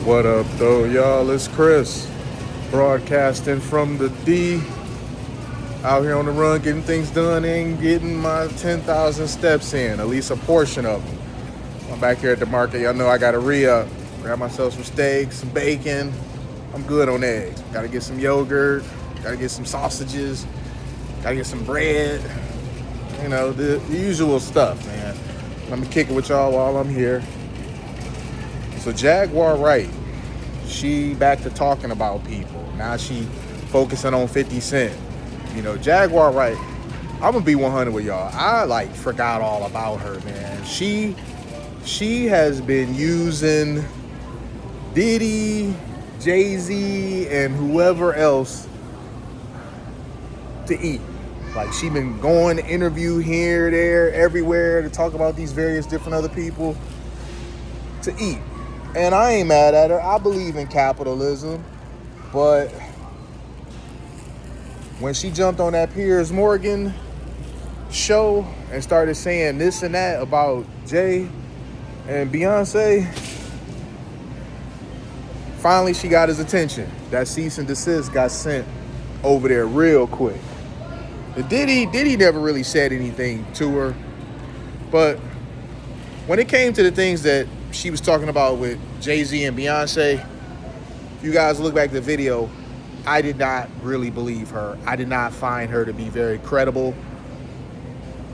What up, though, y'all? It's Chris, broadcasting from the D. Out here on the run, getting things done and getting my 10,000 steps in, at least a portion of them. I'm back here at the market. Y'all know I got to re-up. Grab myself some steaks, some bacon. I'm good on eggs. Got to get some yogurt. Got to get some sausages. Got to get some bread. You know, the usual stuff, man. Let me kick it with y'all while I'm here. So Jaguar Wright, she back to talking about people. Now she focusing on 50 Cent. You know, Jaguar Wright, I'm gonna be 100 with y'all. I forgot all about her, man. She has been using Diddy, Jay-Z, and whoever else to eat. Like, she been going to interview here, there, everywhere to talk about these various different other people to eat. And I ain't mad at her. I believe in capitalism. But when she jumped on that Piers Morgan show and started saying this and that about Jay and Beyonce, finally she got his attention. That cease and desist got sent over there real quick. The Diddy never really said anything to her. But when it came to the things that she was talking about with Jay-Z and Beyonce, if you guys look back at the video, I did not really believe her. I did not find her to be very credible.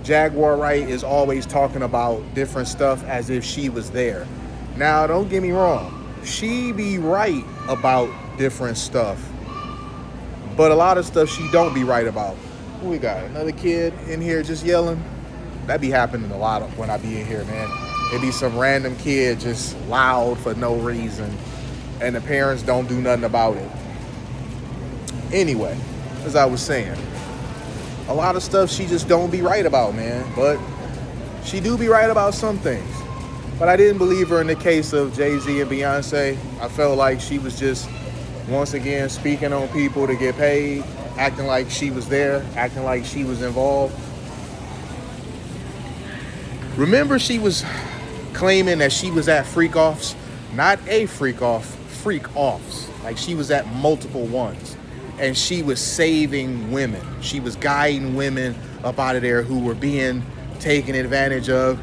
Jaguar Wright is always talking about different stuff as if she was there. Now, don't get me wrong. She be right about different stuff. But a lot of stuff she don't be right about. We got another kid in here just yelling. That be happening a lot when I be in here, man. It be some random kid just loud for no reason, and the parents don't do nothing about it. Anyway, as I was saying, a lot of stuff she just don't be right about, man. But she do be right about some things. But I didn't believe her in the case of Jay-Z and Beyonce. I felt like she was just, once again, speaking on people to get paid, acting like she was there, acting like she was involved. Remember, she was claiming that she was at freak-offs, not a freak-off, freak-offs. Like, she was at multiple ones. And she was saving women. She was guiding women up out of there who were being taken advantage of.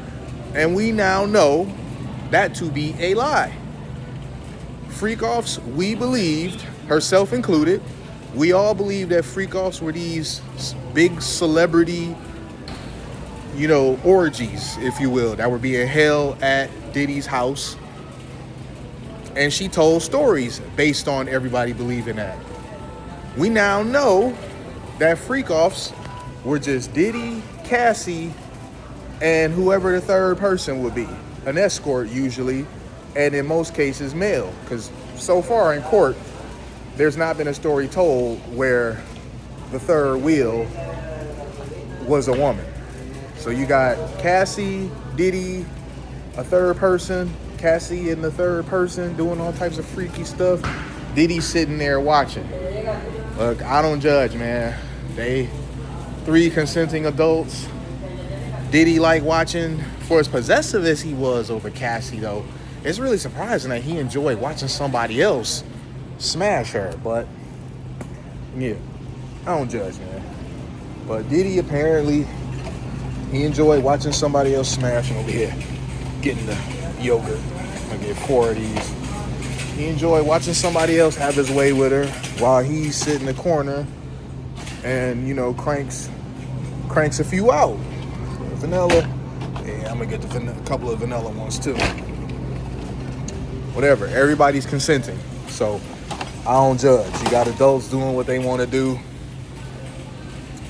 And we now know that to be a lie. Freak-offs, we believed, herself included, we all believed that freak-offs were these big celebrity, orgies, if you will, that were being held at Diddy's house. And she told stories based on everybody believing that. We now know that freak-offs were just Diddy, Cassie, and whoever the third person would be. An escort, usually, and in most cases, male. Because so far in court, there's not been a story told where the third wheel was a woman. So you got Cassie, Diddy, a third person, Cassie and the third person doing all types of freaky stuff. Diddy sitting there watching. Look, I don't judge, man. They 3 consenting adults. Diddy like watching. For as possessive as he was over Cassie, though, it's really surprising that he enjoyed watching somebody else smash her. But yeah, I don't judge, man. But Diddy apparently, he enjoyed watching somebody else smash him over here, getting the yogurt. I'm gonna get 4 of these. He enjoyed watching somebody else have his way with her while he sit in the corner and, cranks a few out. Vanilla. Yeah, I'm gonna get a couple of vanilla ones too. Whatever. Everybody's consenting. So I don't judge. You got adults doing what they want to do.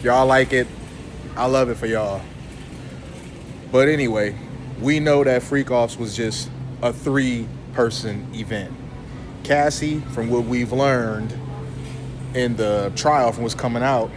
Y'all like it. I love it for y'all. But anyway, we know that Freak-Offs was just a 3-person event. Cassie, from what we've learned in the trial from what's coming out,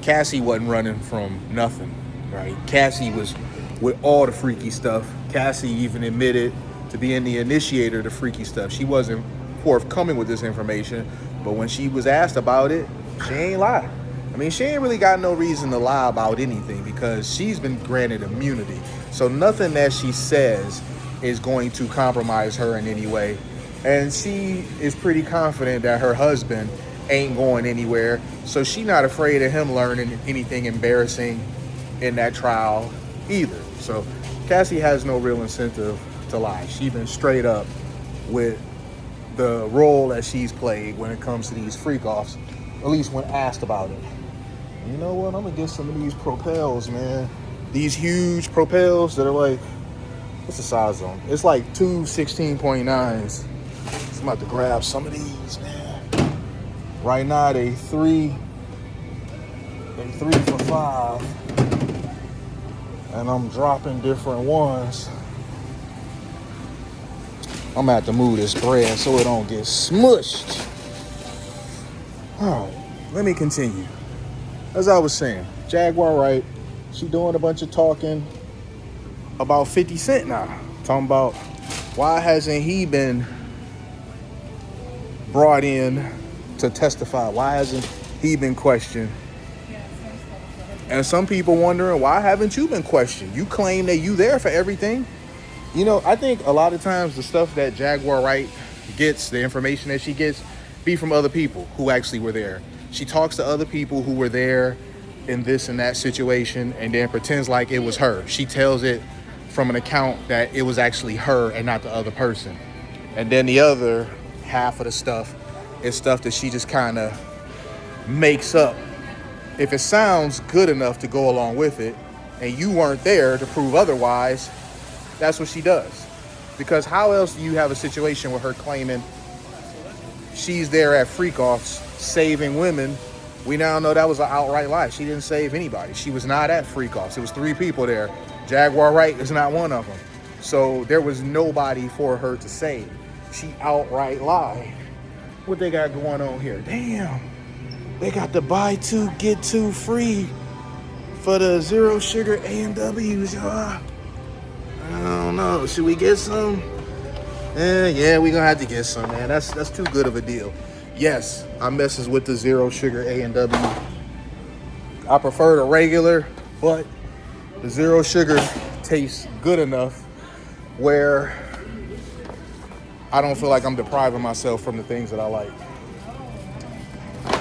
Cassie wasn't running from nothing, right? Cassie was with all the freaky stuff. Cassie even admitted to being the initiator of the freaky stuff. She wasn't forthcoming with this information, but when she was asked about it, she ain't lie. I mean, she ain't really got no reason to lie about anything because she's been granted immunity. So nothing that she says is going to compromise her in any way. And she is pretty confident that her husband ain't going anywhere. So she's not afraid of him learning anything embarrassing in that trial either. So Cassie has no real incentive to lie. She's been straight up with the role that she's played when it comes to these freak-offs, at least when asked about it. You know what? I'm gonna get some of these propels, man. These huge propels that are like, what's the size on them? It's like two 16.9s. So I'm about to grab some of these, man. Right now they three for $5. And I'm dropping different ones. I'm gonna have to move this bread so it don't get smushed. All right, let me continue. As I was saying, Jaguar Wright, she doing a bunch of talking about 50 Cent now. Talking about why hasn't he been brought in to testify? Why hasn't he been questioned? And some people wondering, why haven't you been questioned? You claim that you there for everything. You know, I think a lot of times the stuff that Jaguar Wright gets, the information that she gets, be from other people who actually were there. She talks to other people who were there in this and that situation and then pretends like it was her. She tells it from an account that it was actually her and not the other person. And then the other half of the stuff is stuff that she just kind of makes up. If it sounds good enough to go along with it and you weren't there to prove otherwise, that's what she does. Because how else do you have a situation with her claiming she's there at freak-offs saving women? We now know that was an outright lie. She didn't save anybody. She was not at freak-offs. It was 3 people there. Jaguar Wright is not one of them. So there was nobody for her to save. She outright lied. What they got going on here? Damn. They got the buy 2, get 2 free for the zero sugar A&Ws, y'all. I don't know. Should we get some? Yeah, we're gonna have to get some, man. That's too good of a deal. Yes, I messes with the zero sugar A&W. I prefer the regular, but the zero sugar tastes good enough where I don't feel like I'm depriving myself from the things that I like.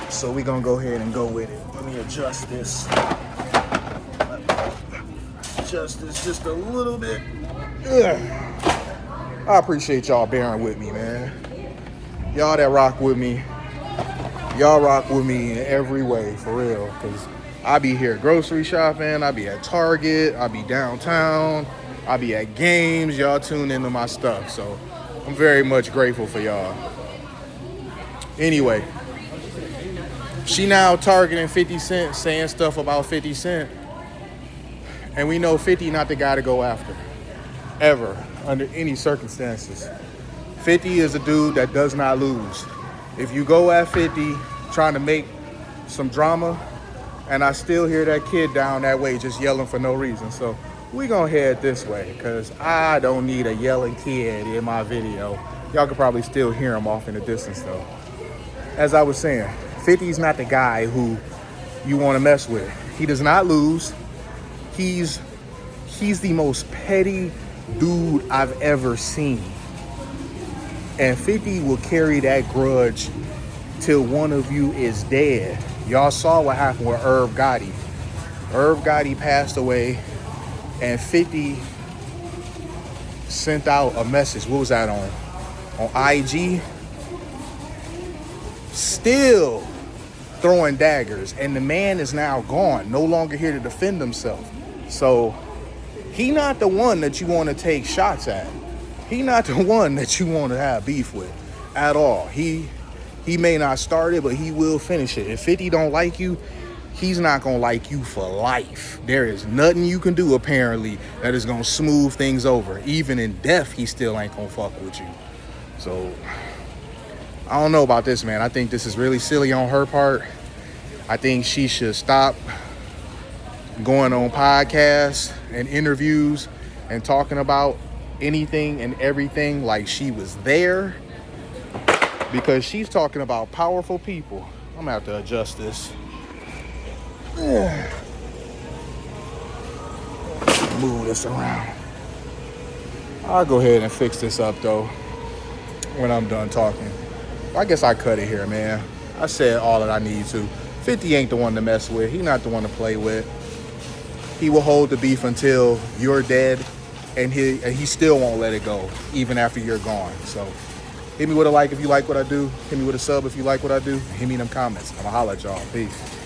So we're gonna go ahead and go with it. Let me adjust this. Adjust this just a little bit. Ugh. I appreciate y'all bearing with me, man. Y'all that rock with me, y'all rock with me in every way, for real. Because I be here grocery shopping, I be at Target, I be downtown, I be at games. Y'all tune into my stuff. So I'm very much grateful for y'all. Anyway, she now targeting 50 Cent, saying stuff about 50 Cent. And we know 50 not the guy to go after, ever, under any circumstances. 50 is a dude that does not lose. If you go at 50 trying to make some drama, and I still hear that kid down that way just yelling for no reason. So we gonna head this way, because I don't need a yelling kid in my video. Y'all could probably still hear him off in the distance though. As I was saying, 50's not the guy who you want to mess with. He does not lose. He's the most petty dude I've ever seen. And 50 will carry that grudge till one of you is dead. Y'all saw what happened with Irv Gotti. Irv Gotti passed away, and 50 sent out a message. What was that on IG? Still throwing daggers, and the man is now gone, no longer here to defend himself. So he not the one that you want to take shots at. He not the one that you want to have beef with at all. He may not start it, but he will finish it. If 50 don't like you, he's not going to like you for life. There is nothing you can do, apparently, that is going to smooth things over. Even in death, he still ain't going to fuck with you. So I don't know about this, man. I think this is really silly on her part. I think she should stop going on podcasts and interviews and talking about anything and everything like she was there, because she's talking about powerful people. I'm gonna have to adjust this. Move this around. I'll go ahead and fix this up, though, when I'm done talking. I guess I cut it here, man. I said all that I need to. 50 ain't the one to mess with. He not the one to play with. He will hold the beef until you're dead, and he still won't let it go, even after you're gone. So hit me with a like if you like what I do. Hit me with a sub if you like what I do. Hit me in them comments. I'ma holla at y'all. Peace.